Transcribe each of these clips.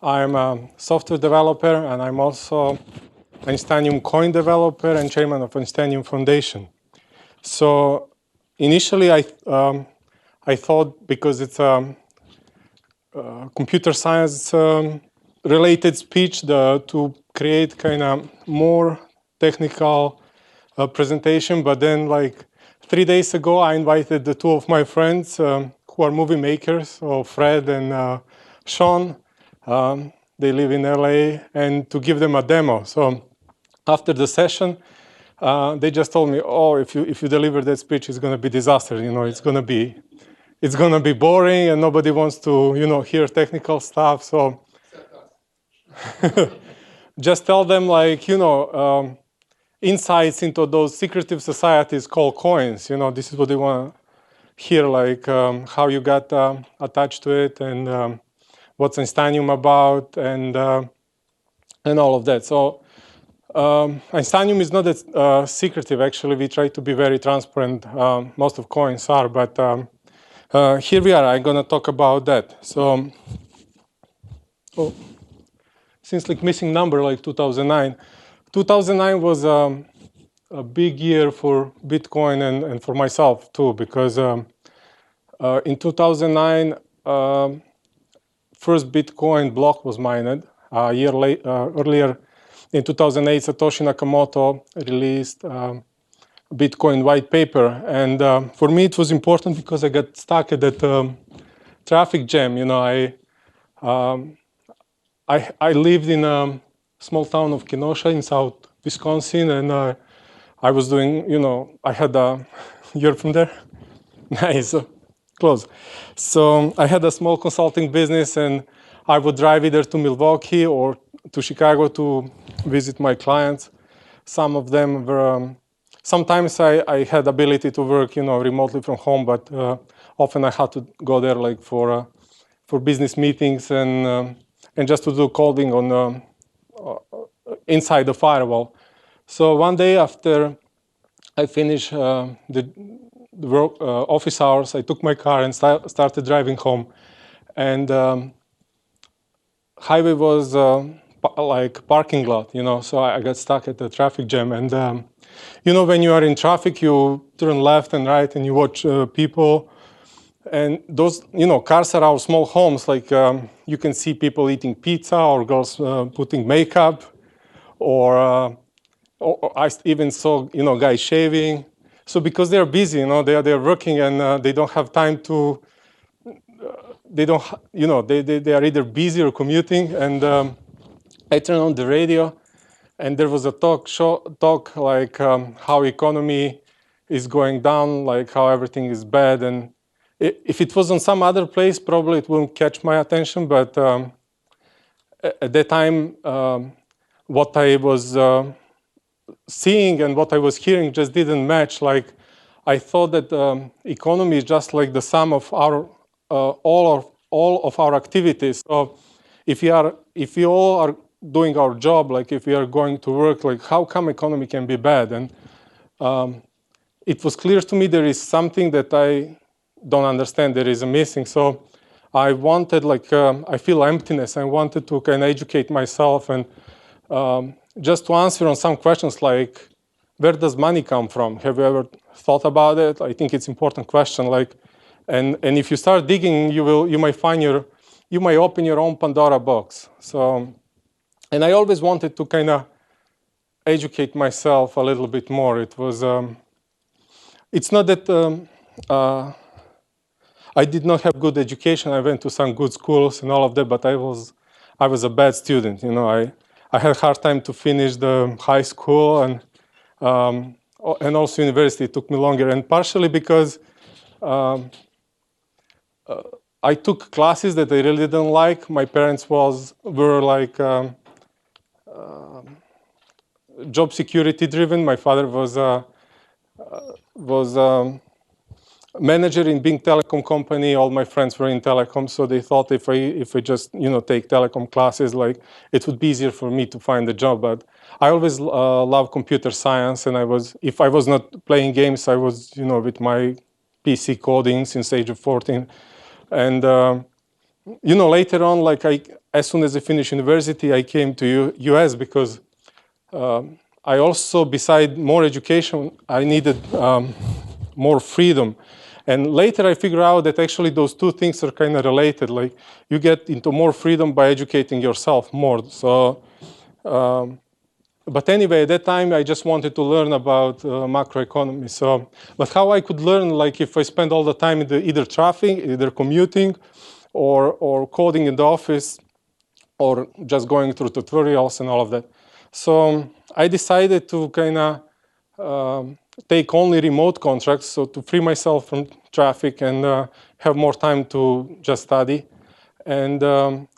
I'm a software developer, and I'm also Einsteinium coin developer and chairman of Einsteinium Foundation. So initially, I thought because it's a computer science related speech to create kind of more technical presentation. But then, like 3 days ago, I invited the two of my friends who are movie makers, so Fred and Sean. They live in LA, and to give them a demo. So after the session, they just told me, "Oh, if you deliver that speech, it's going to be disaster. You know, it's going to be boring, and nobody wants to hear technical stuff." So just tell them like insights into those secretive societies called coins. This is what they want to hear, like how you got attached to it, and what's Einsteinium about, and all of that. So Einsteinium is not that secretive. Actually, we try to be very transparent. Most of coins are, but here we are. I'm going to talk about that. So, since like missing number, like 2009. 2009 was a big year for Bitcoin and for myself too, because in 2009, first Bitcoin block was mined. A year earlier, in 2008, Satoshi Nakamoto released Bitcoin white paper. And for me, it was important because I got stuck at that traffic jam. I lived in a small town of Kenosha in South Wisconsin, and I was doing, I had you're from there? Nice, close. So I had a small consulting business, and I would drive either to Milwaukee or to Chicago to visit my clients. Some of them were, sometimes I had ability to work, remotely from home, but often I had to go there like for business meetings and just to do coding on inside the firewall. So one day after I finished the work, office hours, I took my car and started driving home. And highway was like parking lot, so I got stuck at the traffic jam. And when you are in traffic, you turn left and right and you watch people. And those, cars are our small homes. Like you can see people eating pizza or girls putting makeup, or I even saw, guys shaving. So because they're busy, they're working and they don't have time to. They don't, they are either busy or commuting. And I turned on the radio, and there was a talk like how economy is going down, like how everything is bad. And if it was on some other place, probably it wouldn't catch my attention. But at that time, what I was seeing and what I was hearing just didn't match. Like I thought that economy is just like the sum of our all of our activities. So if we all are doing our job, like if we are going to work, like how come economy can be bad? And it was clear to me there is something that I don't understand. There is a missing. So I wanted, like, I feel emptiness. I wanted to kind of educate myself and just to answer on some questions like, where does money come from? Have you ever thought about it? I think it's an important question. Like, and if you start digging, you might open your own Pandora box. So, and I always wanted to kind of educate myself a little bit more. It was, it's not that I did not have good education. I went to some good schools and all of that, but I was a bad student. I had a hard time to finish the high school, and also university. It took me longer, and partially because I took classes that I really didn't like. My parents were like job security driven. My father was manager in big telecom company. All my friends were in telecom, so they thought if I just take telecom classes, like it would be easier for me to find a job. But I always loved computer science, and if I was not playing games, I was with my PC coding since age of 14. And later on, like I as soon as I finished university, I came to US because I also, beside more education, I needed more freedom. And later I figured out that actually those two things are kind of related. Like you get into more freedom by educating yourself more. So, but anyway, at that time I just wanted to learn about macroeconomy. So, but how I could learn, like if I spend all the time in either traffic, either commuting, or coding in the office, or just going through tutorials and all of that. So I decided to kind of take only remote contracts, so to free myself from traffic and have more time to just study. And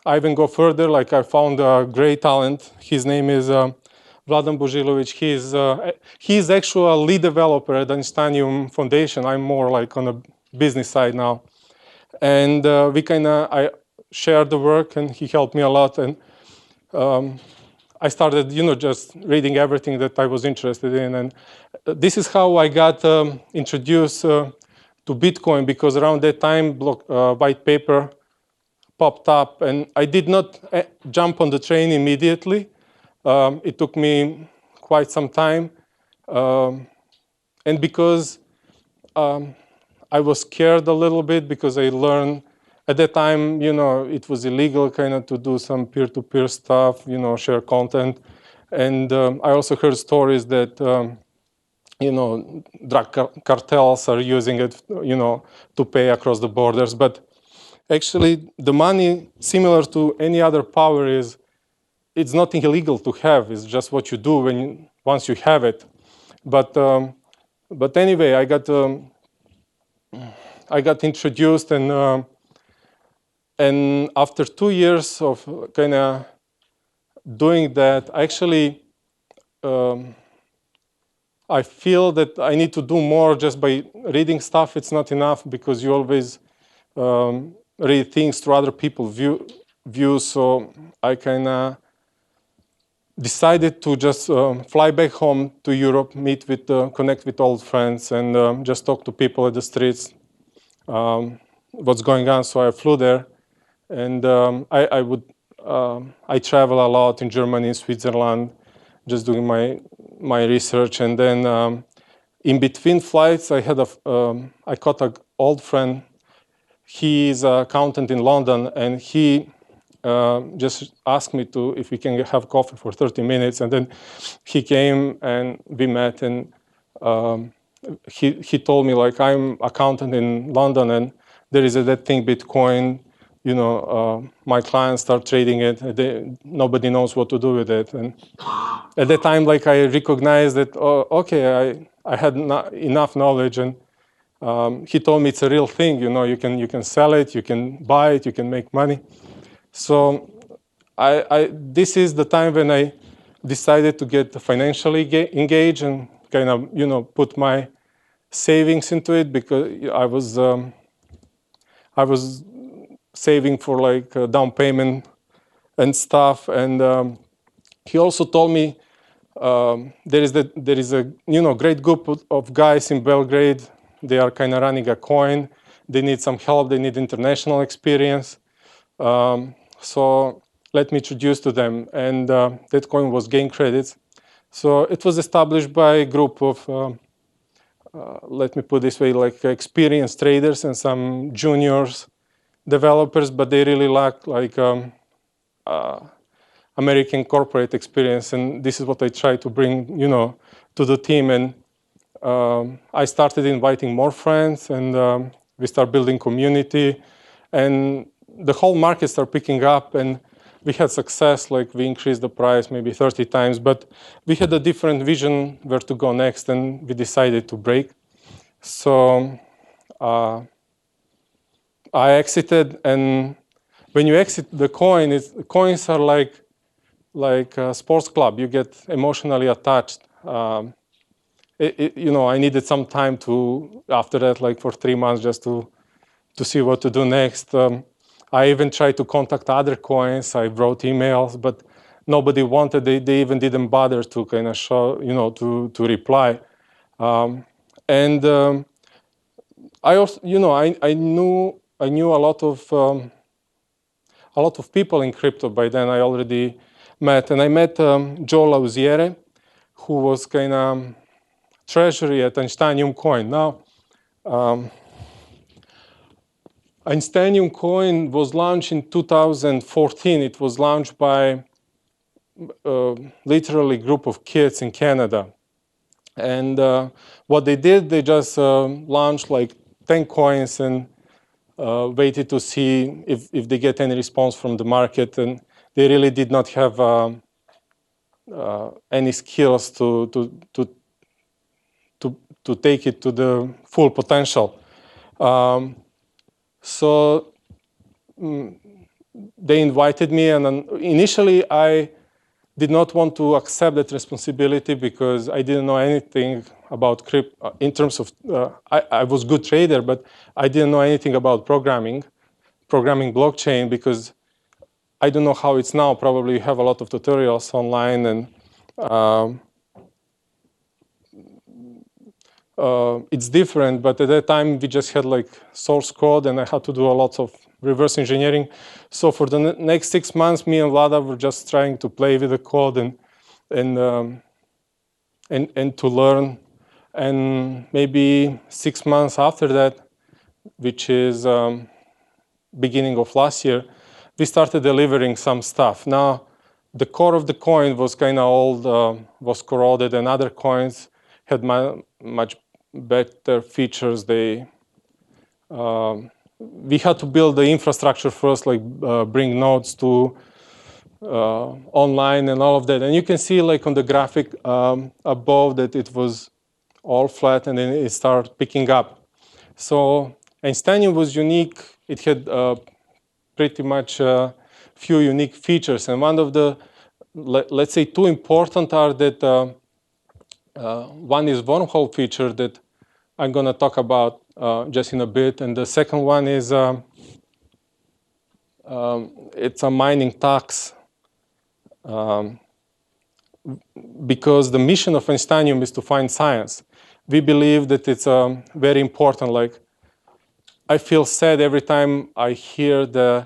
I even go further, like I found a great talent. His name is Vladan Božilović. He's actually a lead developer at the Einsteinium Foundation. I'm more like on the business side now. And I shared the work, and he helped me a lot. And I started, just reading everything that I was interested in. And this is how I got introduced to Bitcoin, because around that time, white paper popped up, and I did not jump on the train immediately. It took me quite some time. And because I was scared a little bit, because I learned at that time, it was illegal kind of to do some peer-to-peer stuff, share content. And I also heard stories that, drug cartels are using it, to pay across the borders. But actually, the money, similar to any other power, it's nothing illegal to have. It's just what you do once you have it. But anyway, I got introduced, and after 2 years of kind of doing that, actually, I feel that I need to do more. Just by reading stuff, it's not enough, because you always read things through other people's views. So I kind of decided to just fly back home to Europe, connect with old friends, and just talk to people at the streets, what's going on. So I flew there, and I travel a lot in Germany, Switzerland, just doing my research. And then in between flights, I caught an old friend. He's an accountant in London, and he just asked me if we can have coffee for 30 minutes. And then he came and we met, and he told me, like, I'm accountant in London, and there is that thing, Bitcoin, my clients start trading it. Nobody knows what to do with it. And at that time, like, I recognized that, okay, I had enough knowledge. And he told me it's a real thing. You can sell it, you can buy it, you can make money. So this is the time when I decided to get financially engaged and kind of, put my savings into it, because I was saving for like a down payment and stuff. And he also told me there is a great group of guys in Belgrade. They are kind of running a coin. They need some help. They need international experience. So let me introduce to them. And that coin was Gain Credits. So it was established by a group of, let me put this way, like experienced traders and some juniors developers, but they really lack like American corporate experience. And this is what I try to bring, to the team. And I started inviting more friends, and we start building community, and the whole market started picking up, and we had success. Like, we increased the price maybe 30 times, but we had a different vision where to go next, and we decided to break. So I exited, and when you exit the coins are like a sports club. You get emotionally attached. I needed some time after that, like for 3 months, just to see what to do next. I even tried to contact other coins. I wrote emails, but nobody wanted. They even didn't bother to kind of show, to reply. And I also, I knew a lot a lot of people in crypto by then I already met. And I met Joe Lausiere, who was kind of treasury at Einsteinium Coin. Now, Einsteinium Coin was launched in 2014. It was launched by literally a group of kids in Canada. And what they did, they just launched like 10 coins and waited to see if they get any response from the market. And they really did not have any skills to take it to the full potential. So they invited me, and initially I did not want to accept that responsibility because I didn't know anything about crypto in terms of, I was a good trader, but I didn't know anything about programming blockchain, because I don't know how it's now. Probably you have a lot of tutorials online, and it's different, but at that time we just had like source code, and I had to do a lot of reverse engineering. So for the next 6 months, me and Vlada were just trying to play with the code and to learn. And maybe 6 months after that, which is beginning of last year, we started delivering some stuff. Now, the core of the coin was kind of old, was corroded, and other coins had much better features. We had to build the infrastructure first, like bring nodes to online and all of that. And you can see like on the graphic above that it was all flat, and then it started picking up. So Einsteinium was unique. It had pretty much few unique features. And one of the, let's say, two important are that one is wormhole feature that I'm going to talk about just in a bit. And the second one is it's a mining tax. Because the mission of Einsteinium is to find science. We believe that it's very important. Like, I feel sad every time I hear that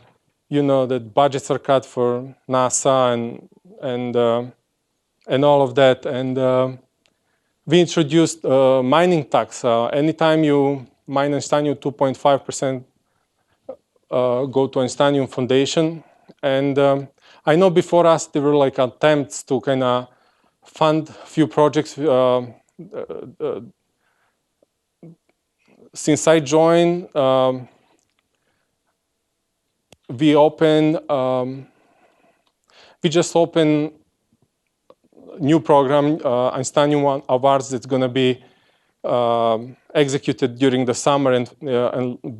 budgets are cut for NASA and all of that. And we introduced mining tax. Anytime you mine Einsteinium, 2.5% go to Einsteinium Foundation. And I know before us there were like attempts to kind of fund a few projects. Since I joined, we just opened new program, Einsteinium Awards, that's going to be executed during the summer and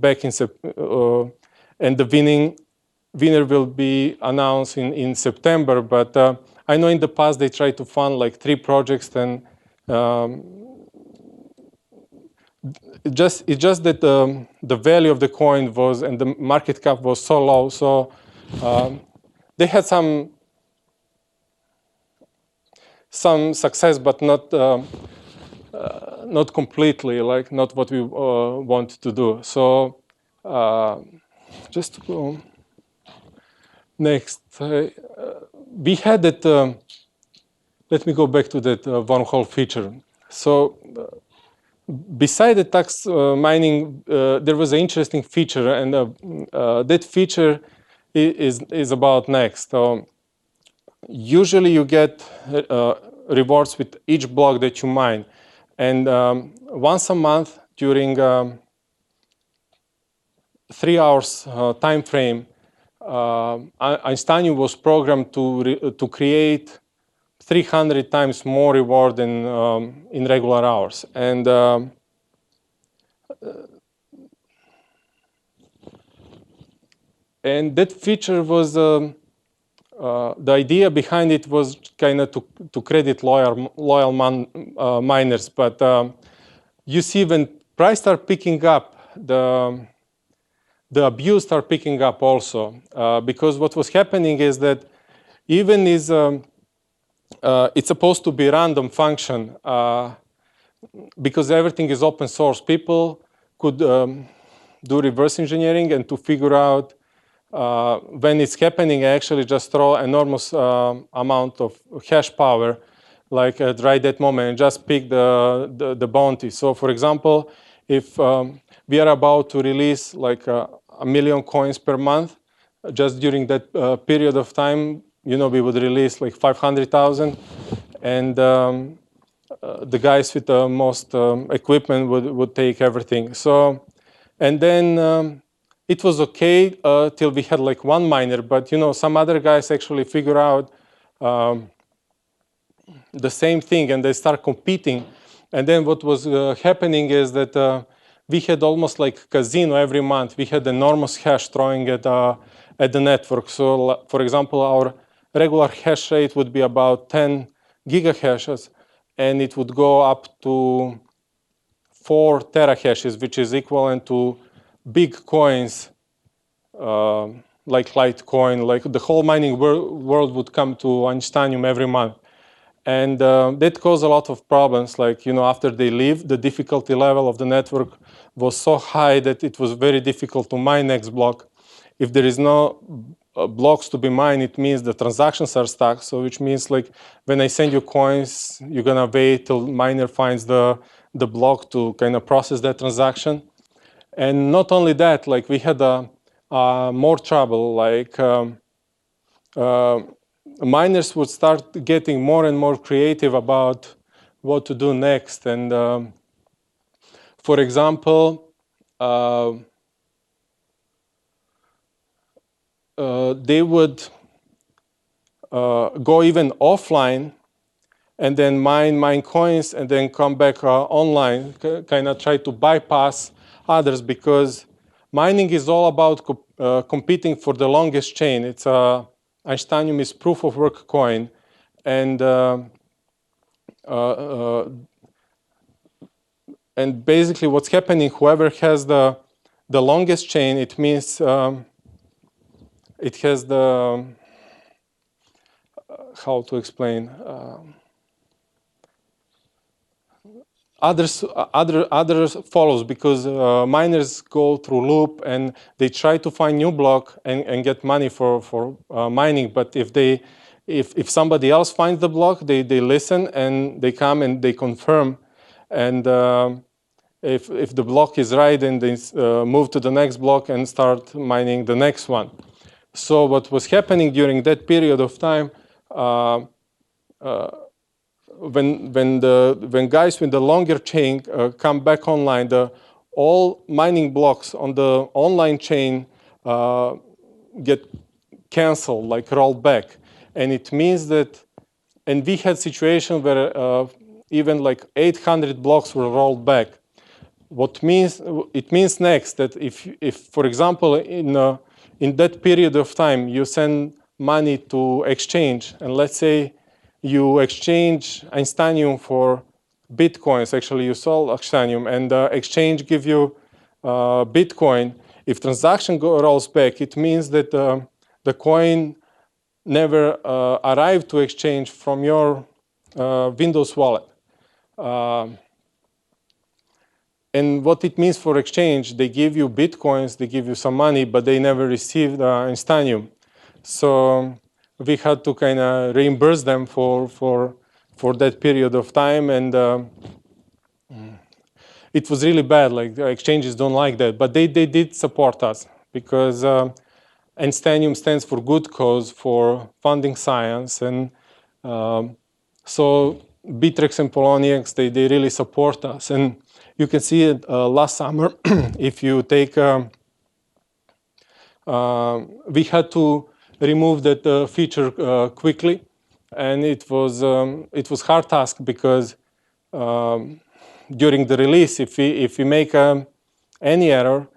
back in September. And the winner will be announced in September. But I know in the past they tried to fund like 3 projects, and it's just that the value of the coin was, and the market cap was so low. So they had some success, but not completely, like not what we want to do. So just to go next, we had that. Let me go back to that wormhole feature. So beside the tax mining, there was an interesting feature, and that feature is about next. Usually you get rewards with each block that you mine. And once a month during 3 hours time frame, Einsteinium was programmed to create 300 times more reward than in regular hours. And that feature was, the idea behind it was kind of to credit loyal miners. But you see, when price start picking up, the abuse start picking up also. Because what was happening is that even it's supposed to be a random function, because everything is open source. People could do reverse engineering and to figure out when it's happening, I actually just throw enormous amount of hash power, like right that moment, and just pick the bounty. So for example, if we are about to release like a million coins per month, just during that period of time, we would release like 500,000, and the guys with the most equipment would take everything. So, and then it was okay till we had like one miner, but some other guys actually figure out the same thing, and they start competing. And then what was happening is that we had almost like casino every month. We had enormous hash throwing at the network. So for example, our regular hash rate would be about 10 gigahashes, and it would go up to 4 terahashes, which is equivalent to big coins like Litecoin. Like the whole mining world would come to Einsteinium every month. And that caused a lot of problems. Like, after they leave, the difficulty level of the network was so high that it was very difficult to mine next block. If there is no blocks to be mined, it means the transactions are stuck. So which means like when I send you coins, you're gonna wait till miner finds the block to kind of process that transaction. And not only that, like we had more trouble. Like miners would start getting more and more creative about what to do next. And for example, they would go even offline and then mine coins and then come back online, kind of try to bypass others, because mining is all about competing for the longest chain. It's Einsteinium is proof of work coin, and basically what's happening, whoever has the longest chain, it means it has the how to explain. Others follows, because miners go through loop and they try to find new block and get money for mining. But if somebody else finds the block, they listen and they come and they confirm. And if the block is right, then they move to the next block and start mining the next one. So what was happening during that period of time, when guys with the longer chain come back online, all mining blocks on the online chain get canceled, like rolled back. And it means that, and we had situations where even like 800 blocks were rolled back. It means next that if for example, in that period of time, you send money to exchange, and let's say you exchange Einsteinium for Bitcoins. Actually, you sold Einsteinium, and exchange give you Bitcoin. If transaction rolls back, it means that the coin never arrived to exchange from your Windows wallet. And what it means for exchange, they give you Bitcoins, they give you some money, but they never received Einsteinium. So we had to kind of reimburse them for that period of time, and it was really bad. Like the exchanges don't like that, but they did support us, because Einsteinium stands for good cause, for funding science, and so Bittrex and Poloniex, they really support us. And you can see it last summer. If you take, we had to remove that feature quickly, and it was hard task, because during the release, if we make any error,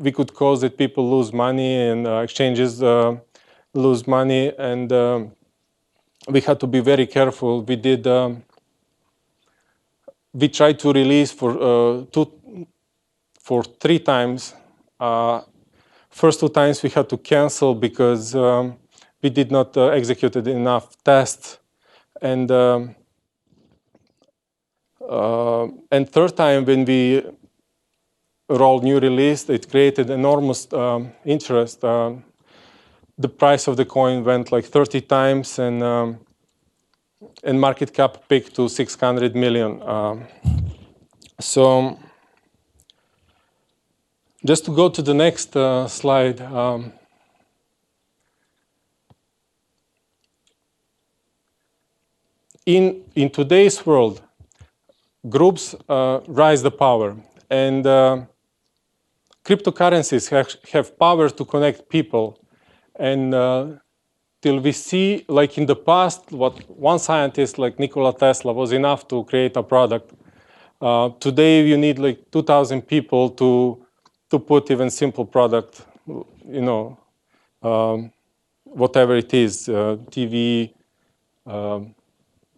we could cause that people lose money, and exchanges lose money, and we had to be very careful. We tried to release for 3 times. First 2 times we had to cancel because we did not execute enough tests, and third time when we rolled new release, it created enormous interest. The price of the coin went like 30 times, and market cap peaked to 600 million. So just to go to the next slide. In today's world, groups rise the power, and cryptocurrencies have power to connect people. And till we see, like in the past, what one scientist like Nikola Tesla was enough to create a product. Today you need like 2,000 people to put even simple product, you know, whatever it is, TV,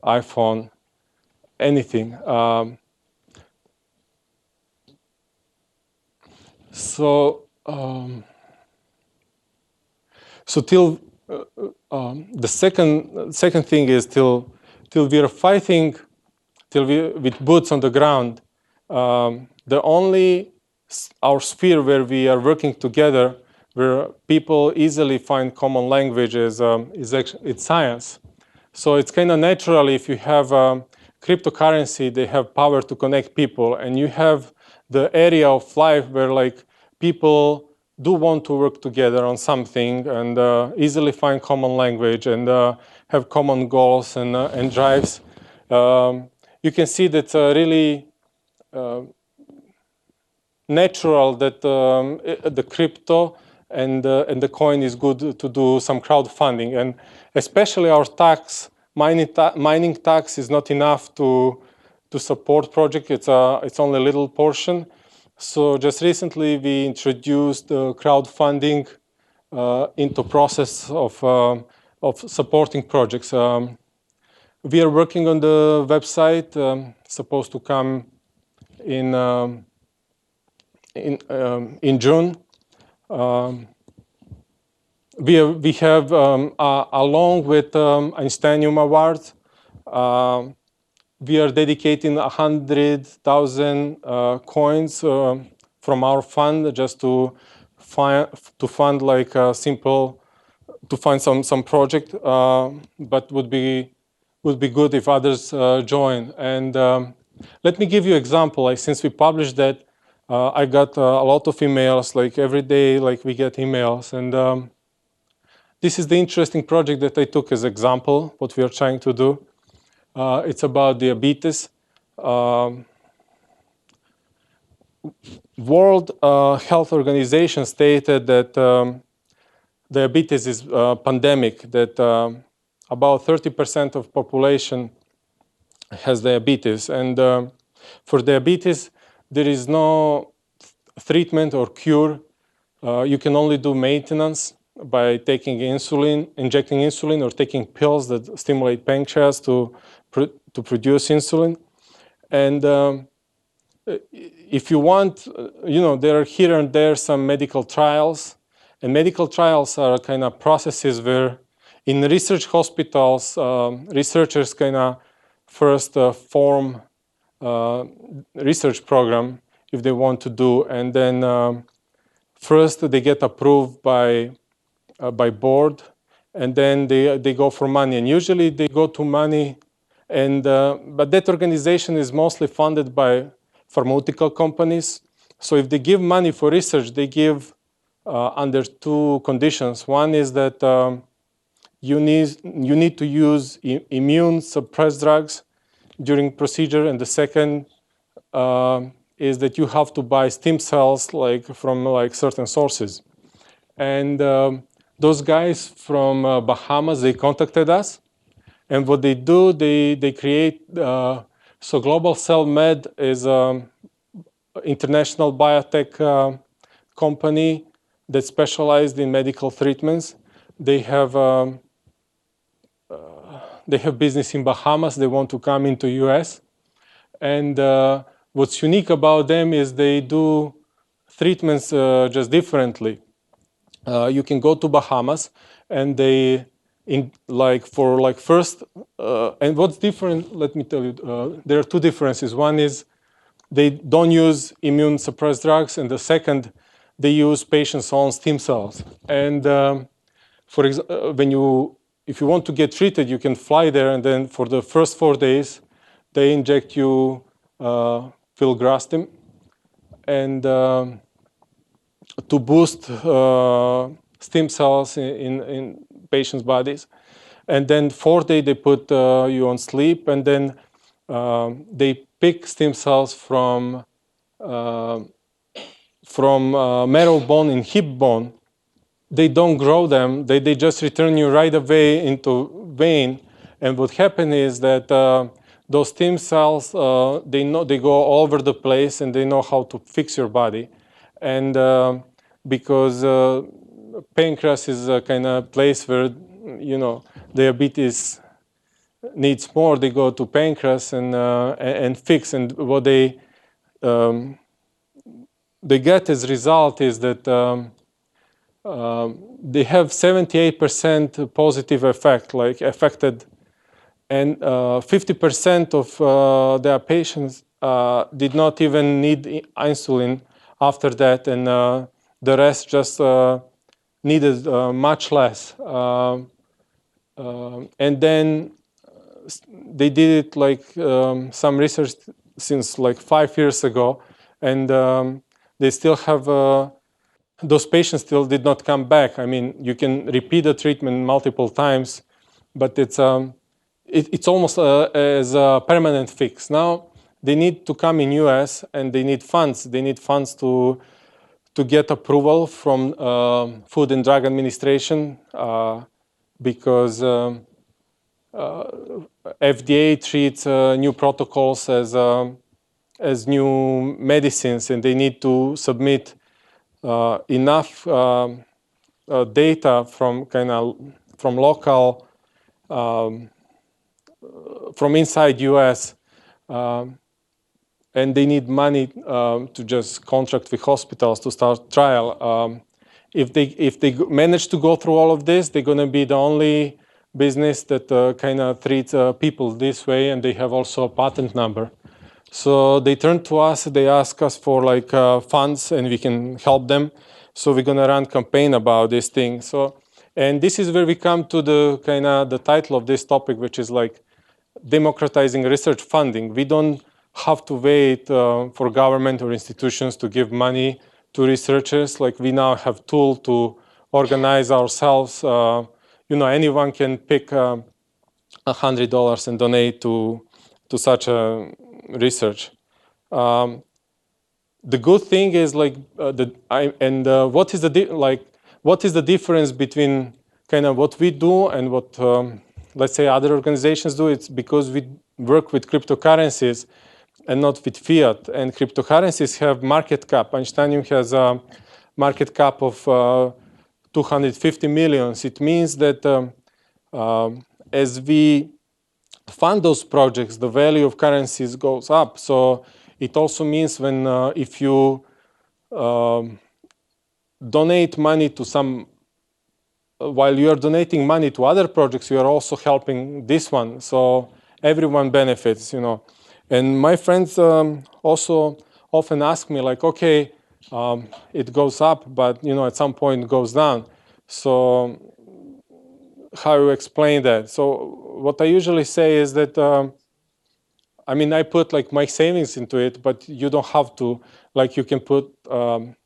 iPhone, anything. So till the second thing is till we are fighting, with boots on the ground. The only our sphere where we are working together, where people easily find common language, is actually it's science. So it's kind of natural if you have cryptocurrency, they have power to connect people, and you have the area of life where like people do want to work together on something and easily find common language and have common goals and drives. You can see that really natural that the crypto and the coin is good to do some crowdfunding, and especially our mining tax is not enough to support project. It's only a little portion. So just recently we introduced crowdfunding into process of supporting projects. We are working on the website, supposed to come in June. We have, along with Einsteinium Awards, we are dedicating 100,000 coins from our fund just to fund like a simple, to find some project, but would be good if others join. And let me give you an example. Like since we published that, I got a lot of emails. Like every day, like we get emails, and this is the interesting project that I took as example. What we are trying to do. It's about diabetes. World Health Organization stated that diabetes is a pandemic, that about 30% of population has diabetes. And for diabetes, there is no treatment or cure. You can only do maintenance by taking insulin, injecting insulin, or taking pills that stimulate pancreas to produce insulin. And if you want, there are here and there some medical trials. And medical trials are kind of processes where in research hospitals, researchers kind of first form research program if they want to do, and then first they get approved by board, and then they go for money, and usually they go to money, and but that organization is mostly funded by pharmaceutical companies. So if they give money for research, they give under two conditions. One is that you need to use immune suppressed drugs during procedure, and the second is that you have to buy stem cells from certain sources. And those guys from Bahamas, they contacted us, and what they do, they create. So Global Cell Med is an international biotech company that specialized in medical treatments. They have business in Bahamas. They want to come into US. And what's unique about them is they do treatments just differently. You can go to Bahamas, and they, and what's different, let me tell you, there are two differences. One is they don't use immune suppressed drugs, and the second, they use patients' own stem cells. And for example, if you want to get treated, you can fly there, and then for the first 4 days, they inject you filgrastim, and to boost stem cells in patients' bodies. And then 4th day, they put you on sleep, and then they pick stem cells from marrow bone and hip bone. They don't grow them. They just return you right away into vein. And what happens is that those stem cells, they go all over the place, and they know how to fix your body. And because pancreas is a kind of place where, diabetes needs more, they go to pancreas and fix. And what they get as result is that they have 78% positive effect, like affected, and 50% of their patients did not even need insulin after that, and the rest just needed much less. And then they did it like some research since like 5 years ago, and they still have those patients still did not come back. I mean, you can repeat the treatment multiple times, but it's almost as a permanent fix. Now they need to come in US, and they need funds. They need funds to get approval from Food and Drug Administration because FDA treats new protocols as new medicines, and they need to submit enough data from local, from inside US, and they need money to just contract with hospitals to start trial. If they manage to go through all of this, they're going to be the only business that kind of treats people this way, and they have also a patent number. So they turn to us, they ask us for like funds, and we can help them. So we're gonna run campaign about this thing. So, and this is where we come to the kind of the title of this topic, which is like democratizing research funding. We don't have to wait for government or institutions to give money to researchers. Like we now have tool to organize ourselves. Anyone can pick $100 and donate to such a research. The good thing is like what is the difference between kind of what we do and what let's say other organizations do? It's because we work with cryptocurrencies and not with fiat. And cryptocurrencies have market cap. Einsteinium has a market cap of 250 millions. It means that as we fund those projects, the value of currencies goes up. So it also means when if you donate money to some, while you are donating money to other projects, you are also helping this one. So everyone benefits, And my friends also often ask me like, okay, it goes up, but at some point it goes down. So how you explain that? So what I usually say is that, I put like my savings into it, but you don't have to, like you can put, not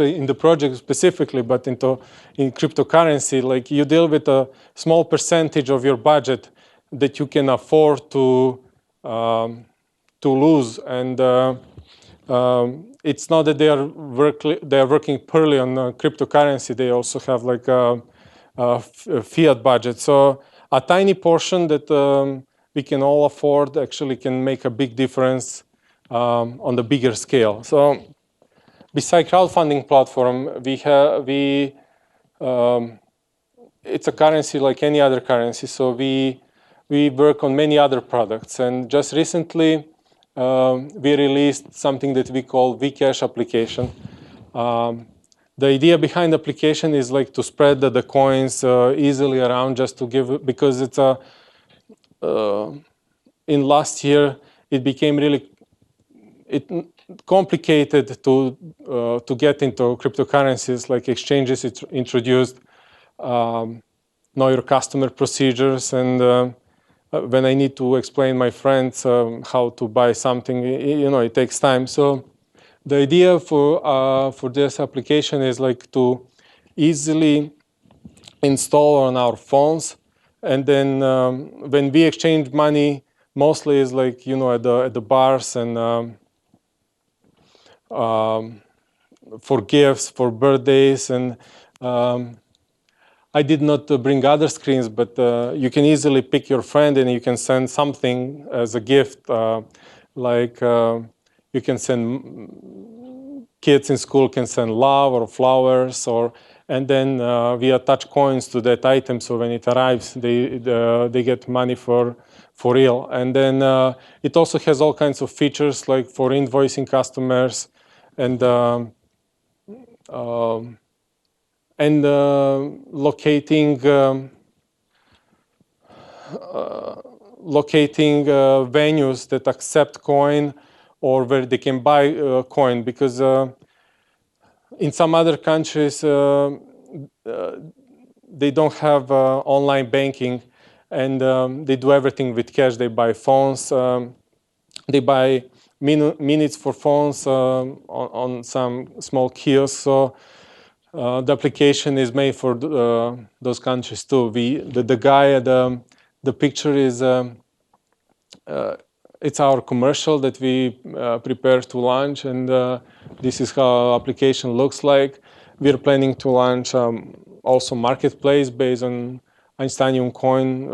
in the project specifically, but in cryptocurrency, like you deal with a small percentage of your budget that you can afford to lose. And it's not that they are working purely on cryptocurrency. They also have like a fiat budget. So a tiny portion that we can all afford actually can make a big difference on the bigger scale. So besides crowdfunding platform, it's a currency like any other currency. So we work on many other products. And just recently, we released something that we call Vcash application. The idea behind the application is like to spread the coins easily around, just to give, because it's in last year, it became really complicated to get into cryptocurrencies, like exchanges introduced know your customer procedures, and when I need to explain my friends how to buy something, it takes time. So the idea for this application is like to easily install on our phones, and then when we exchange money, mostly is like at the bars and for gifts, for birthdays, and I did not bring other screens, but you can easily pick your friend and you can send something as a gift, like you can send kids in school can send love or flowers, and then we attach coins to that item, so when it arrives, they get money for real. And then it also has all kinds of features like for invoicing customers and locating venues that accept coin or where they can buy coin, because in some other countries they don't have online banking, and they do everything with cash. They buy phones, they buy minutes for phones on some small kiosks. So the application is made for those countries too. The guy at the picture is it's our commercial that we prepare to launch, and this is how application looks like. We're planning to launch also marketplace based on Einsteinium coin.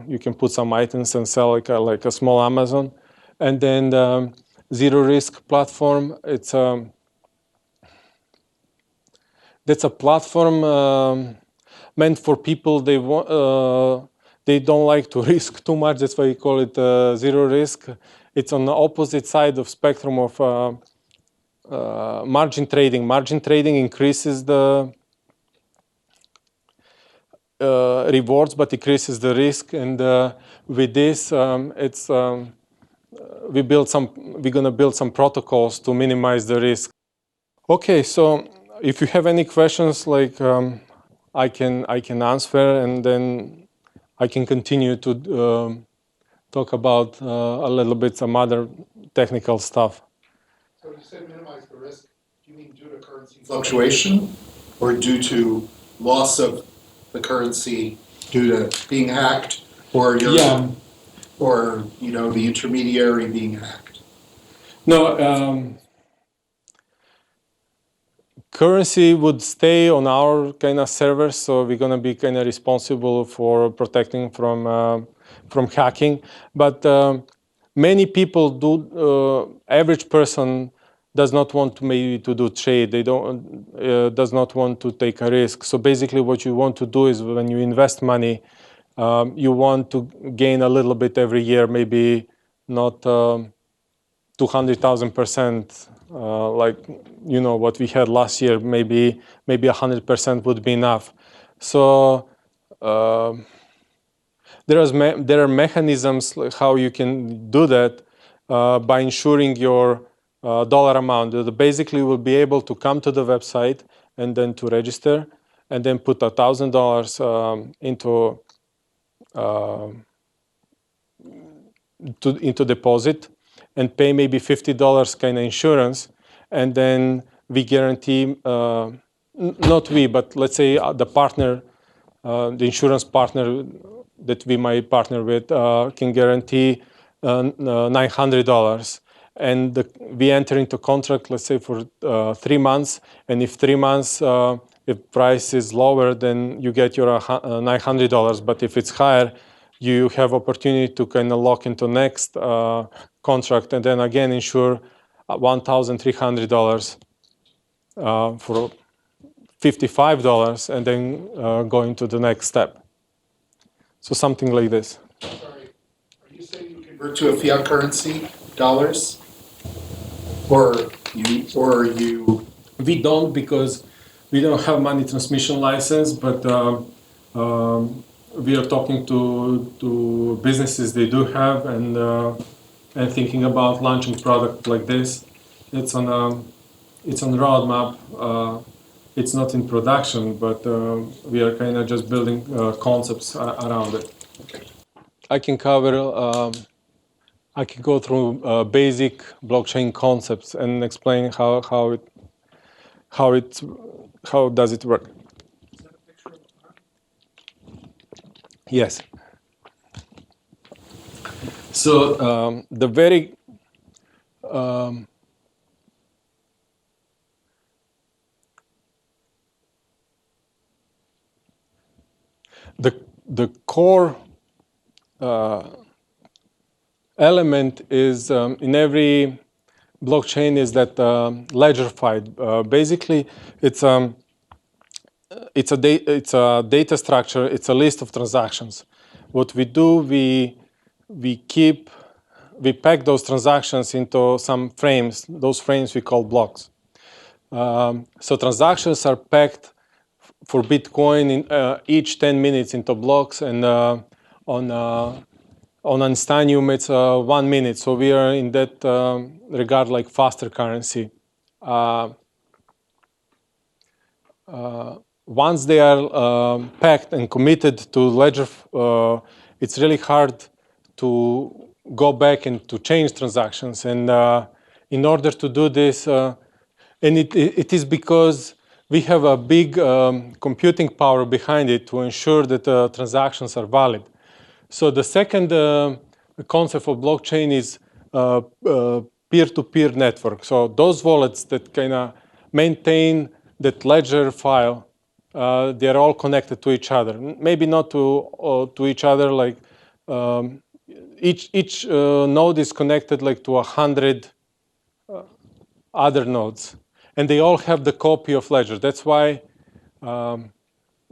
You can put some items and sell like a small Amazon, and then the zero risk platform. That's a platform meant for people they don't like to risk too much. That's why we call it zero risk. It's on the opposite side of spectrum of margin trading. Margin trading increases the rewards, but decreases the risk. And with this, we're gonna build some protocols to minimize the risk. Okay, so if you have any questions, like I can answer, and then I can continue to talk about a little bit some other technical stuff. So when you say minimize the risk, do you mean due to currency fluctuation, or due to loss of the currency due to being hacked, or or the intermediary being hacked? No. Currency would stay on our kind of servers, so we're gonna be kind of responsible for protecting from hacking. But many people do. Average person does not want to maybe to do trade. They don't does not want to take a risk. So basically, what you want to do is when you invest money, you want to gain a little bit every year, maybe not 200,000%, like what we had last year. Maybe 100% would be enough. So there are mechanisms like how you can do that by insuring your dollar amount. Basically, will be able to come to the website and then to register, and then put $1,000 into deposit, and pay maybe $50 kind of insurance, and then we guarantee, not we, but let's say the partner, the insurance partner that we might partner with can guarantee $900. And we enter into contract, let's say for 3 months, and if 3 months, if price is lower, then you get your $900, but if it's higher, you have opportunity to kind of lock into next contract, and then again insure $1,300 for $55, and then go into the next step. So something like this. Sorry, are you saying you convert to a fiat currency, dollars, or you? We don't, because we don't have money transmission license, but we are talking to businesses they do have, and thinking about launching product like this. It's on roadmap. It's not in production, but we are kind of just building concepts around it. I can cover. I can go through basic blockchain concepts and explain how does it work. Yes. So the very the core element is in every blockchain is that ledger file. Basically, it's a data structure. It's a list of transactions. What we do, we pack those transactions into some frames. Those frames we call blocks. So transactions are packed for Bitcoin in each 10 minutes into blocks, and on Einsteinium it's 1 minute. So we are in that regard like faster currency. Once they are packed and committed to ledger, it's really hard to go back and to change transactions. And in order to do this, and it is because we have a big computing power behind it to ensure that transactions are valid. So the second concept of blockchain is peer-to-peer network. So those wallets that kind of maintain that ledger file, they are all connected to each other. Maybe not to each other, like each node is connected like to 100 other nodes, and they all have the copy of ledger. That's why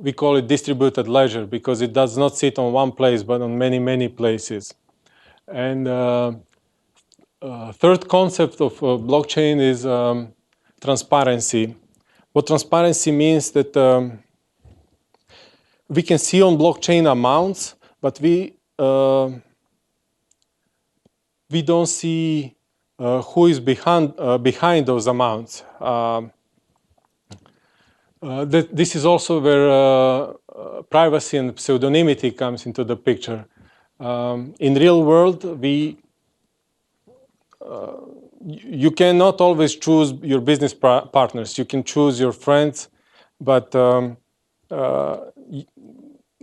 we call it distributed ledger, because it does not sit on one place but on many places. And third concept of blockchain is transparency. What transparency means that we can see on blockchain amounts, but we don't see who is behind those amounts. This is also where privacy and pseudonymity comes into the picture. In real world, you cannot always choose your business partners. You can choose your friends, but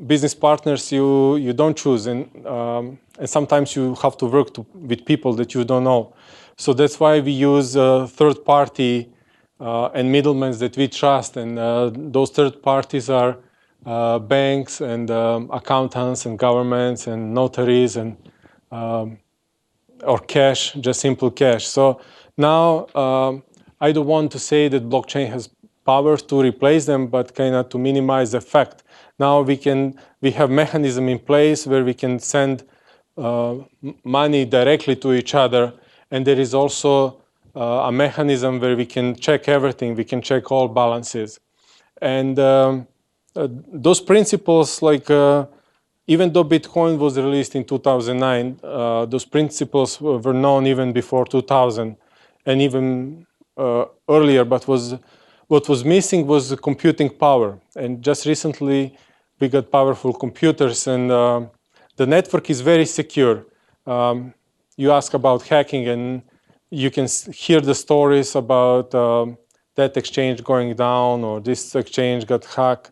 business partners you don't choose, and sometimes you have to work with people that you don't know. So that's why we use third party and middlemen that we trust, and those third parties are banks and accountants and governments and notaries and or cash, just simple cash. So now I don't want to say that blockchain has power to replace them, but kind of to minimize the effect. Now we have mechanism in place where we can send money directly to each other, and there is also a mechanism where we can check everything. We can check all balances, and those principles, like even though Bitcoin was released in 2009, those principles were known even before 2000, and even earlier. But what was missing was the computing power. And just recently, we got powerful computers, and the network is very secure. You ask about hacking, and you can hear the stories about that exchange going down, or this exchange got hacked.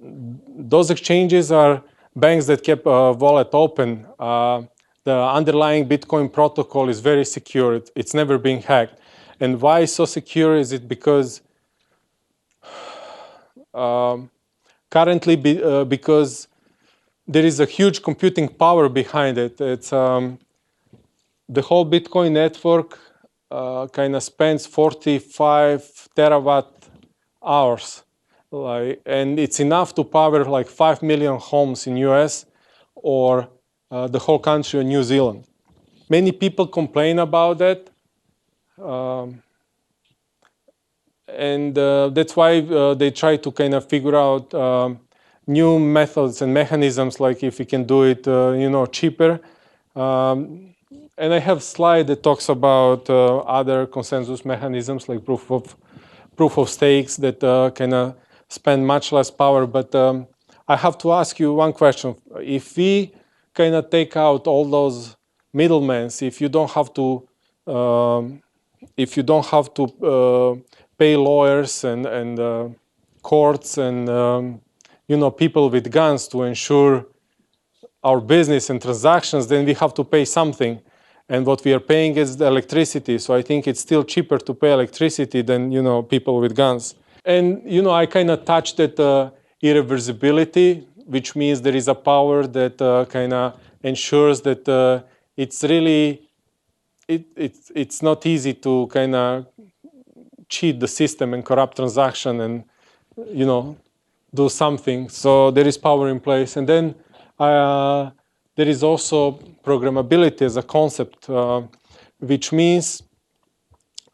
Those exchanges are banks that kept a wallet open. The underlying Bitcoin protocol is very secure. It's never been hacked. And why it's so secure is it because currently because there is a huge computing power behind it. It's the whole Bitcoin network kind of spends 45 terawatt hours. And it's enough to power like 5 million homes in US or the whole country of New Zealand. Many people complain about that. And that's why they try to kind of figure out new methods and mechanisms, like if we can do it, cheaper. And and I have a slide that talks about other consensus mechanisms like proof of stakes that kind of spend much less power. But I have to ask you one question. If we kind of take out all those middlemen, if you don't have to pay lawyers and courts and people with guns to ensure our business and transactions, then we have to pay something. And what we are paying is the electricity. So I think it's still cheaper to pay electricity than people with guns. And I kind of touched at irreversibility, which means there is a power that kind of ensures that it's really it's not easy to kind of cheat the system and corrupt transaction and do something. So there is power in place. And then there is also programmability as a concept, which means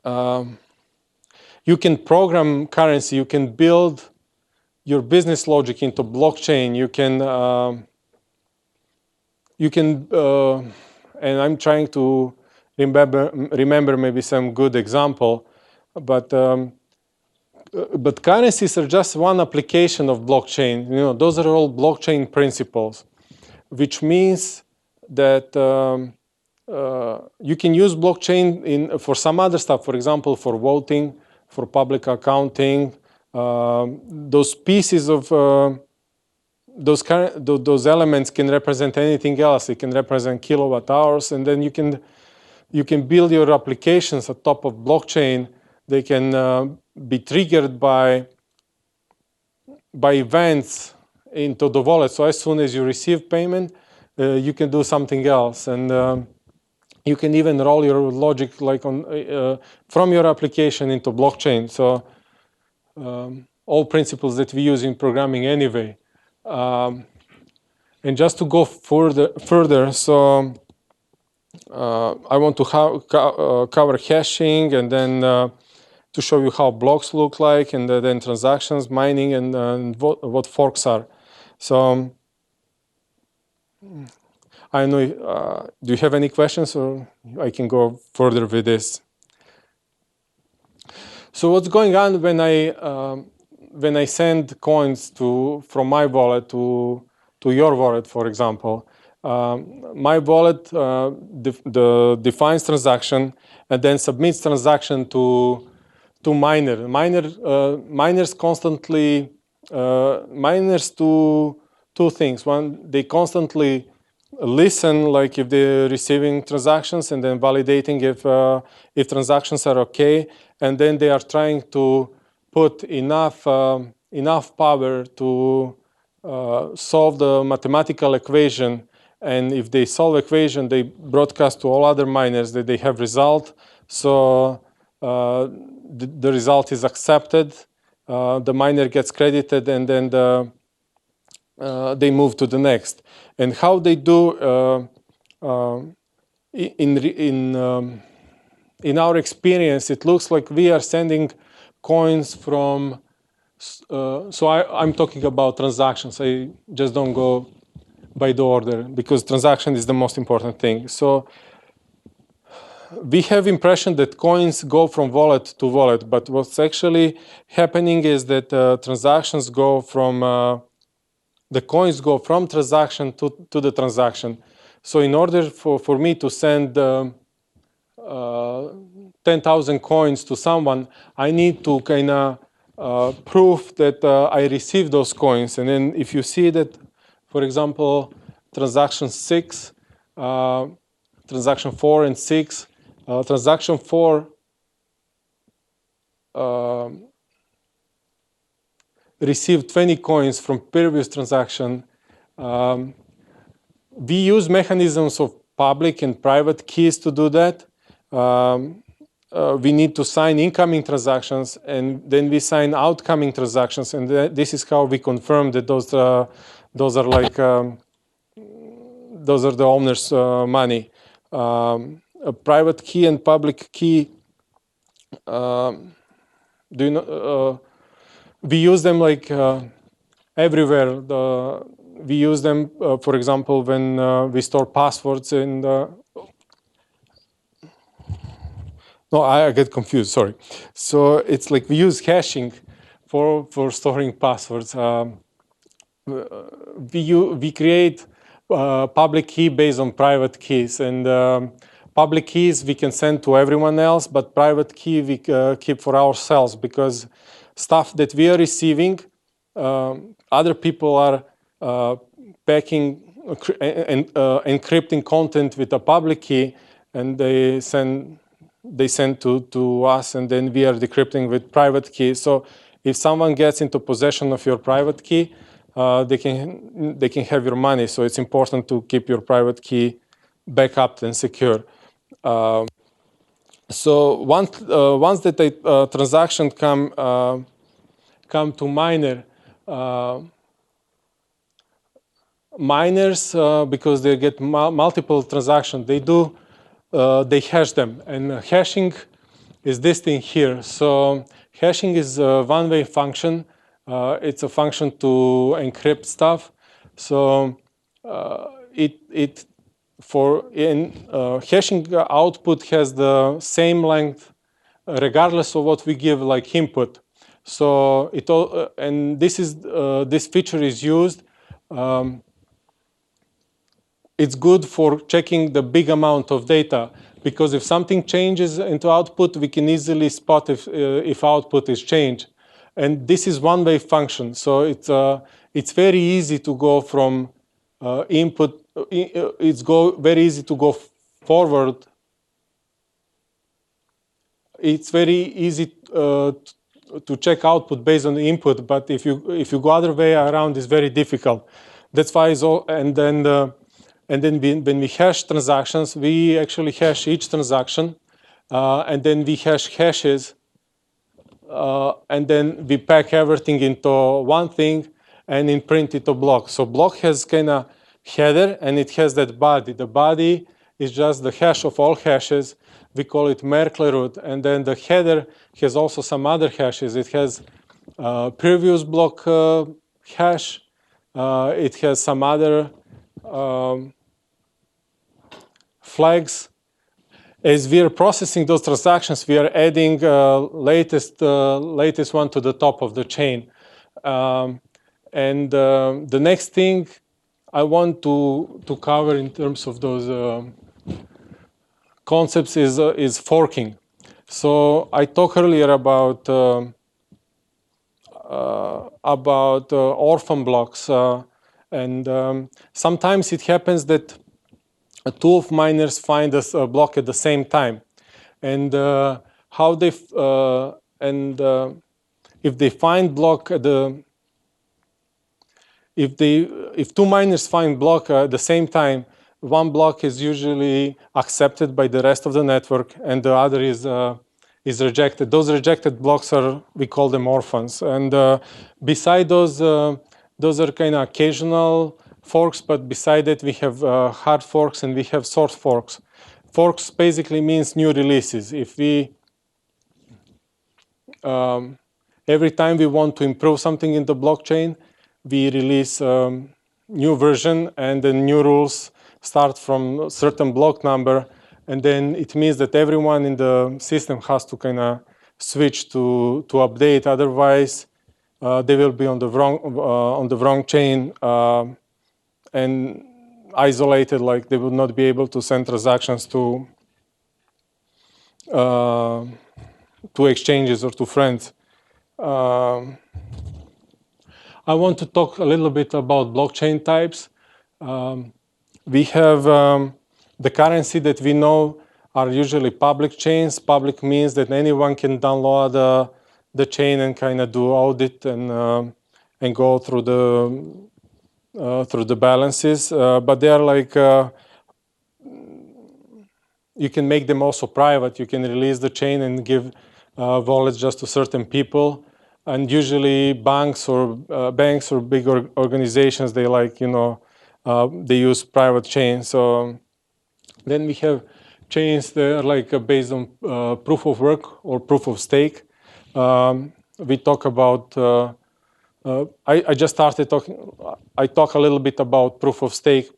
you can program currency, you can build your business logic into blockchain, and I'm trying to remember maybe some good example, but currencies are just one application of blockchain. Those are all blockchain principles, which means that you can use blockchain for some other stuff. For example, for voting, for public accounting. Those pieces of those elements can represent anything else. It can represent kilowatt hours, and then you can build your applications on top of blockchain. They can be triggered by events into the wallet. So as soon as you receive payment, you can do something else, and you can even roll your logic like from your application into blockchain. So all principles that we use in programming anyway. And just to go further, so I want to cover hashing, and then to show you how blocks look like, and then transactions, mining, and what forks are. So I don't know, do you have any questions, or I can go further with this? So what's going on when I send coins from my wallet to your wallet, for example? My wallet defines transaction and then submits transaction to miner. Miners constantly miners do two things. One, they constantly listen, like if they're receiving transactions, and then validating if transactions are okay, and then they are trying to put enough power to solve the mathematical equation. And if they solve equation, they broadcast to all other miners that they have result. So the result is accepted. The miner gets credited, and then they move to the next. And how they do in our experience, it looks like we are sending coins from. So I'm talking about transactions. I just don't go by the order because transaction is the most important thing. So we have impression that coins go from wallet to wallet, but what's actually happening is that transactions go from the coins go from transaction to the transaction. So in order for me to send 10,000 coins to someone, I need to kind of prove that I received those coins. And then if you see that, for example, transaction 6, transaction 4 and 6, transaction 4 received 20 coins from previous transaction. We use mechanisms of public and private keys to do that. We need to sign incoming transactions, and then we sign outgoing transactions, and this is how we confirm that those are like those are the owner's money. A private key and public key. We use them like everywhere. We use them, for example, when we store passwords in No, I get confused, sorry. So it's like we use hashing for storing passwords. We create public key based on private keys, and public keys we can send to everyone else, but private key we keep for ourselves, because stuff that we are receiving, other people are packing and encrypting content with a public key, and they send to us, and then we are decrypting with private key. So if someone gets into possession of your private key, they can have your money. So it's important to keep your private key backup and secure. So once that a transaction come to miner, miners, because they get multiple transactions, they hash them, and hashing is this thing here. So hashing is a one-way function. It's a function to encrypt stuff. So hashing output has the same length regardless of what we give like input. So and this feature is used. It's good for checking the big amount of data, because if something changes into output, we can easily spot if output is changed. And this is one-way function, so it's very easy to go from input. Very easy to go forward. It's very easy to check output based on the input, but if you go other way around, it's very difficult. That's why it's all. And then when we hash transactions, we actually hash each transaction, and then we hash hashes, and then we pack everything into one thing and imprint it to block. So block has kind of header, and it has that body. The body is just the hash of all hashes. We call it Merkle root, and then the header has also some other hashes. It has previous block hash. It has some other flags. As we are processing those transactions, we are adding latest one to the top of the chain. And the next thing I want to cover in terms of those concepts is forking. So I talked earlier about orphan blocks, and sometimes it happens that two of miners find a block at the same time, and how they if they find block at the if two miners find block at the same time, one block is usually accepted by the rest of the network, and the other is rejected. Those rejected blocks we call them orphans, and beside those are kind of occasional forks, but beside that we have hard forks and we have source forks. Forks basically means new releases. If we every time we want to improve something in the blockchain, we release new version, and the new rules start from a certain block number, and then it means that everyone in the system has to kind of switch to update. Otherwise, they will be on the wrong chain and isolated. Like they would not be able to send transactions to exchanges or to friends. I want to talk a little bit about blockchain types. We have the currency that we know are usually public chains. Public means that anyone can download the chain and kind of do audit and go through the balances. But they are like you can make them also private. You can release the chain and give wallets just to certain people. And usually banks or big organizations, they like, they use private chains. So then we have chains that are like based on proof of work or proof of stake. We talk about, I just started talking, I talk a little bit about proof of stake.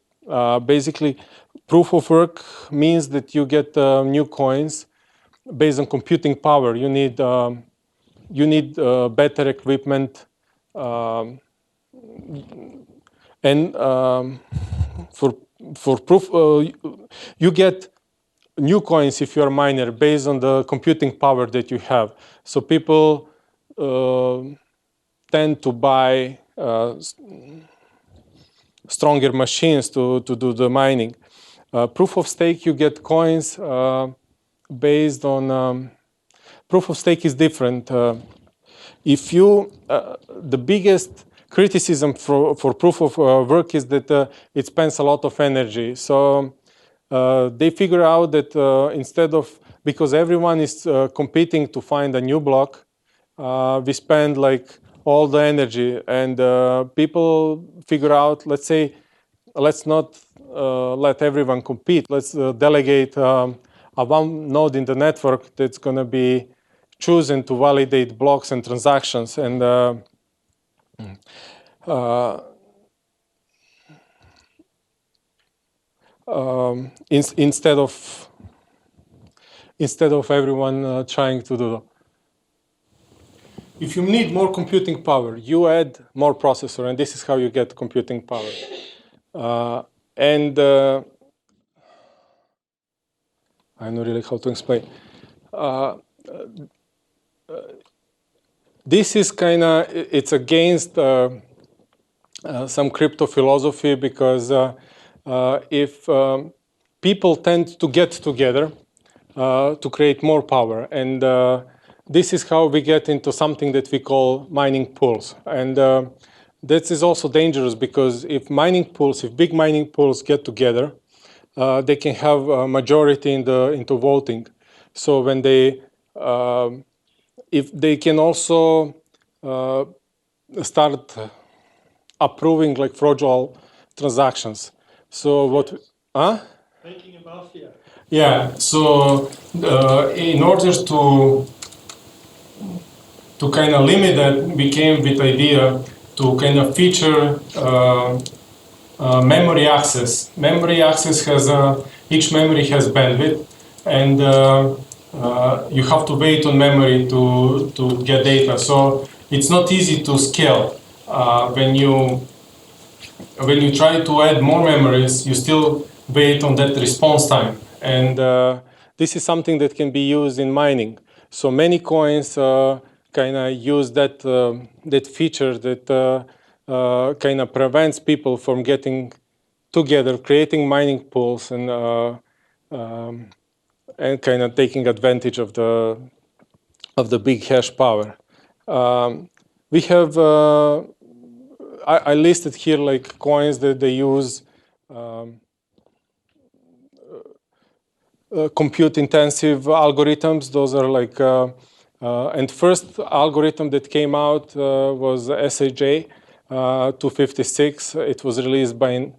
Basically, proof of work means that you get new coins based on computing power. You need better equipment, and for proof, you get new coins if you're a miner based on the computing power that you have. So people tend to buy stronger machines to do the mining. Proof of stake, you get coins based on proof of stake is different. If you, the biggest criticism for proof of work is that it spends a lot of energy. So they figure out that instead of, because everyone is competing to find a new block, we spend like all the energy, and people figure out, let's say, let's not let everyone compete. Let's delegate a one node in the network that's going to be chosen to validate blocks and transactions. And instead of everyone trying to do. If you need more computing power, you add more processor, and this is how you get computing power. I don't know really how to explain. This is kind of, it's against some crypto philosophy, because if people tend to get together to create more power, and this is how we get into something that we call mining pools. And this is also dangerous, because if big mining pools get together, they can have a majority into voting. So when they, if they can also start approving like fraudulent transactions. So what? Making a mafia. Yeah. So in order to kind of limit that, we came with idea to kind of feature memory access. Memory access has each memory has bandwidth, and you have to wait on memory to get data. So it's not easy to scale. When you try to add more memories, you still wait on that response time, and this is something that can be used in mining. So many coins kind of use that that feature that kind of prevents people from getting together, creating mining pools, and kind of taking advantage of the big hash power. We have I listed here like coins that they use compute-intensive algorithms. Those are like, and first algorithm that came out was SAJ 256. It was released by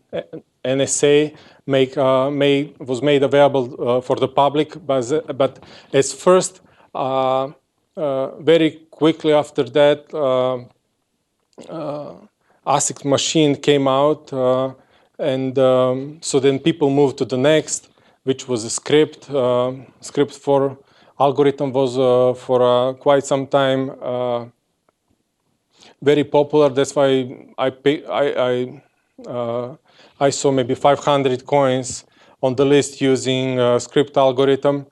NSA, was made available for the public, but as first, very quickly after that, ASIC machine came out, and so then people moved to the next, which was a script. Script for algorithm was for quite some time very popular. That's why I saw maybe 500 coins on the list using script algorithm,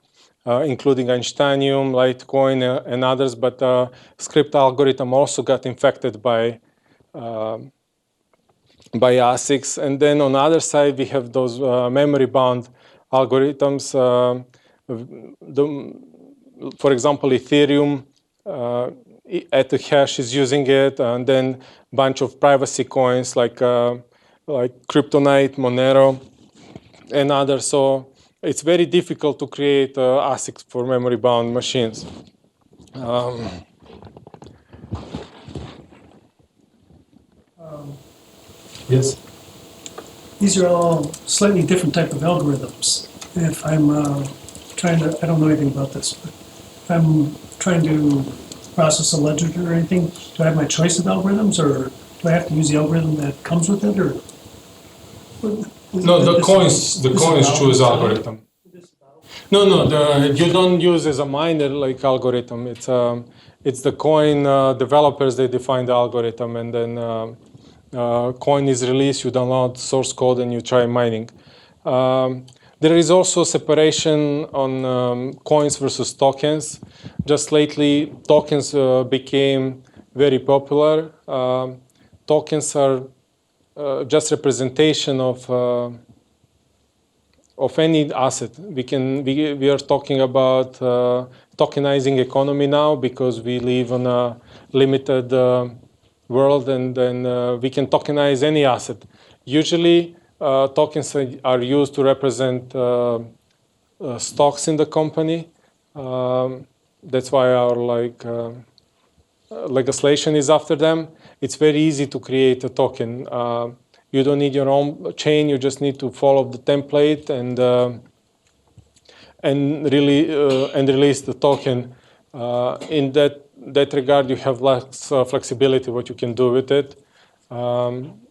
including Einsteinium, Litecoin, and others. But script algorithm also got infected by ASICs. And then on the other side, we have those memory-bound algorithms. For example, Ethereum, Ethash is using it, and then a bunch of privacy coins like Kryptonite, Monero, and others. So it's very difficult to create ASICs for memory-bound machines. Yes? These are all slightly different type of algorithms. If I'm trying to, I don't know anything about this, but if I'm trying to process a ledger or anything, do I have my choice of algorithms, or do I have to use the algorithm that comes with it, or? No, the coins choose algorithm. No. You don't use as a miner like algorithm. It's the coin developers, they define the algorithm, and then coin is released, you download source code, and you try mining. There is also separation on coins versus tokens. Just lately, tokens became very popular. Tokens are just representation of any asset. We are talking about tokenizing economy now because we live in a limited world, and then we can tokenize any asset. Usually, tokens are used to represent stocks in the company. That's why our legislation is after them. It's very easy to create a token. You don't need your own chain. You just need to follow the template and release the token. In that regard, you have less flexibility what you can do with it.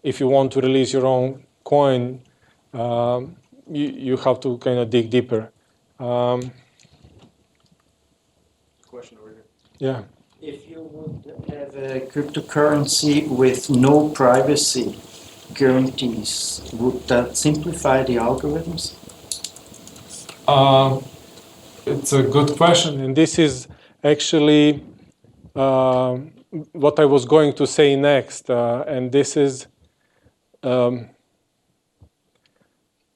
If you want to release your own coin, you have to kind of dig deeper. Question over here. Yeah. If you would have a cryptocurrency with no privacy guarantees, would that simplify the algorithms? It's a good question, and this is actually what I was going to say next. And this is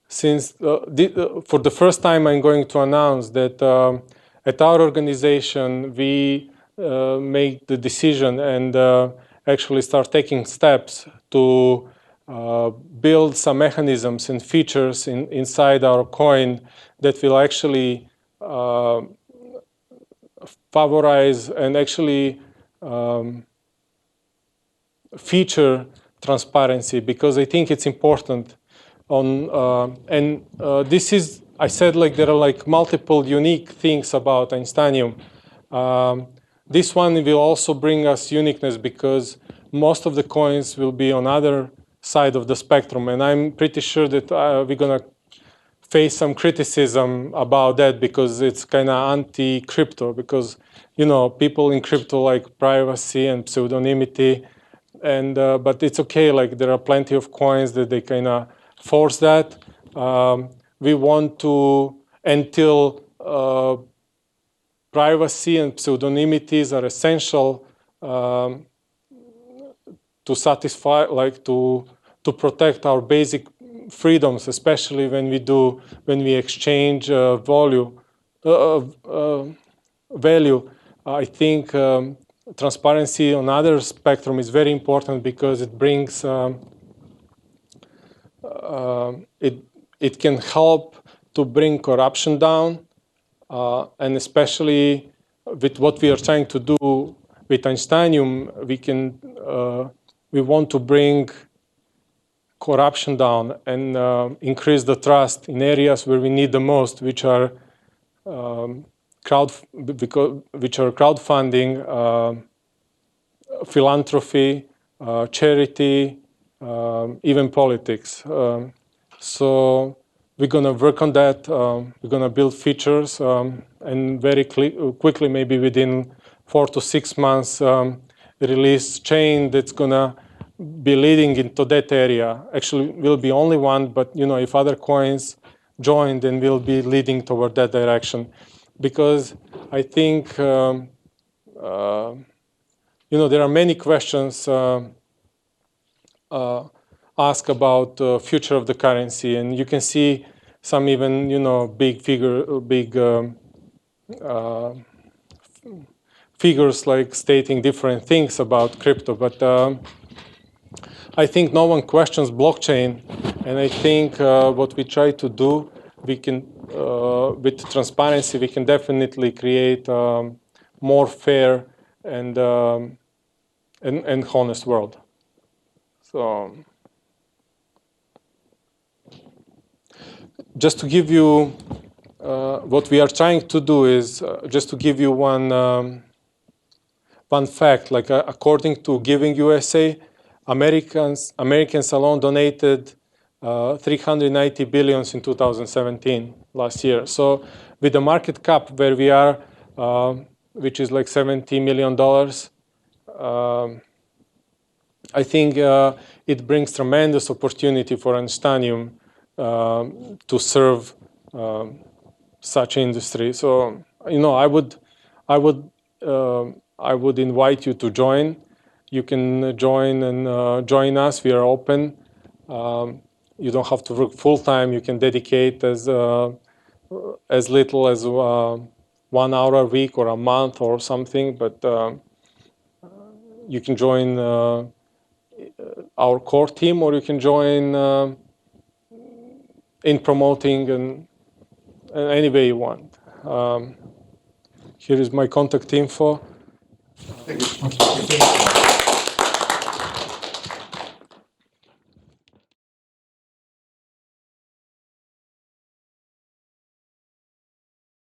since for the first time I'm going to announce that at our organization we make the decision and actually start taking steps to build some mechanisms and features inside our coin that will actually favorize and actually feature transparency, because I think it's important. This is, I said, like there are like multiple unique things about Einsteinium. This one will also bring us uniqueness because most of the coins will be on other side of the spectrum, and I'm pretty sure that we're gonna face some criticism about that because it's kind of anti-crypto, because people in crypto like privacy and pseudonymity, and but it's okay. Like there are plenty of coins that they kind of force that. We want to, until privacy and pseudonymities are essential to satisfy, like to protect our basic freedoms, especially when we exchange value. I think transparency on other spectrum is very important because it brings it can help to bring corruption down, and especially with what we are trying to do with Einsteinium, we want to bring corruption down and increase the trust in areas where we need the most, which are crowdfunding, philanthropy, charity, even politics. So we're going to work on that. We're going to build features and very quickly, maybe within 4 to 6 months, release chain that's going to be leading into that area. Actually, we'll be only one, but if other coins join, then we'll be leading toward that direction. Because I think there are many questions asked about the future of the currency, and you can see some even big figures like stating different things about crypto, but I think no one questions blockchain, and I think what we try to do, we can with transparency, we can definitely create more fair and honest world. So, just to give you what we are trying to do is just to give you one fact. Like according to Giving USA, Americans alone donated 390 billions in 2017 last year. So with the market cap where we are, which is like $70 million, I think it brings tremendous opportunity for Einsteinium to serve such industry. So, I would invite you to join. You can join and join us. We are open. You don't have to work full time. You can dedicate as little as 1 hour a week or a month or something. But you can join our core team, or you can join in promoting and any way you want. Here is my contact info. Thank you.